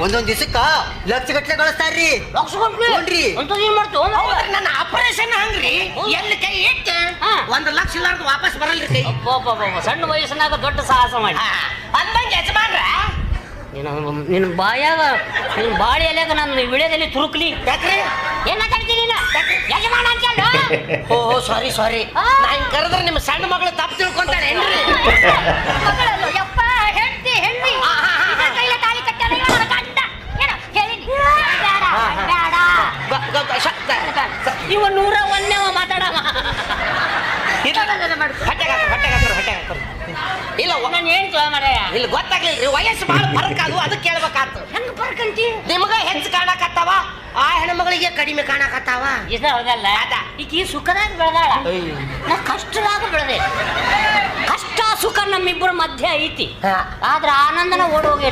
ಒಂದೊಂದ್ ದಿವಸಕ್ಕ ಲಕ್ಷ ಗಟ್ಲೆ ಗಳಿಸ್ತಾರ್ರಿ. ಲಕ್ಷ ಗಟ್ಲೆ ನೋಡ್ರಿ ಏನ್ ಮಾಡ್ತು ನನ್ನ ಆಪರೇಷನ್ ಹಂಗ್ರಿ ಎಲ್ಲಿ ಕೈ ಇಟ್ಟು 1 ಲಕ್ಷ ಇಲ್ಲಾರ್ದು ವಾಪಸ್ ಬರಲ್ರಿ ಕೈ. ಸಣ್ಣ ವಯಸ್ಸಿನಾಗ ದೊಡ್ಡ ಸಾಹಸ ಮಾಡಿ ಅಂದಂಗೆ ಯಜಮಾನ್ರ ನಿನ್ನ ಬಾಯಾಗ ನಿನ್ನ ಬಾಳಿ ಎಲೆಗ ನಾನು ವಿಳ್ಯದಲ್ಲಿ ತುರುಕ್ಲಿ. ಯಾಕ್ರಿ ಏನ್ ಮಾತಾಡ್ತೀನಿ ಯಜಮಾನ ಅಂತ. ಓ ಸಾರಿ ನಾ ಹಿಂಗ್ ಕರೆದ್ರೆ ನಿಮ್ಮ ಸಣ್ಣ ಮಗಳು ತಪ್ಪು ತಿಳ್ಕೊಂತಾಳೆ ಏನ್ರಿ? ಯಪ್ಪ ಹೆಂಡತಿ ಹೆಣ್ಣಿ ಕೈಲ ತಾಳಿ ಕಟ್ಟಾರ ಗಂಡ ಏನು ಹೇಳಿನಿ ಬೇಡ ಇವ 101ನೇವ ಮಾತಾಡವ. ಇಲ್ಲ ನಾನು ಏನ್ ಮಾರಾಯ ಇಲ್ಲಿ ಗೊತ್ತಾಗ್ಲಿಲ್ರಿ ವಯಸ್ಸು ಬಹಳ ಫರಕ್ ಅದು ಅದಕ್ಕೆ ಕೇಳ್ಬೇಕಾತು. ಹೆಂಗ್ ಬರ್ಕಂತಿ ನಿಮಗ ಹೆಚ್ಚು ಕಾಣಕತ್ತಾವ ಆ ಹೆಣ್ಮಗಳಿಗೆ ಕಡಿಮೆ ಕಾಣಕತ್ತಾವ. ಇದ ಹೌದಲ್ಲ ಈಕಿ ಸುಖದಾಗ ಬೆಳೆದಾಳ ನಾ ಕಷ್ಟದಾಗ ಬೆಳೆದೆ. ಕಷ್ಟ ಸುಖ ನಮ್ಮಿಬ್ಬರ ಮಧ್ಯೆ ಐತಿ ಆದ್ರ ಆನಂದನ ಓಡೋಗಿ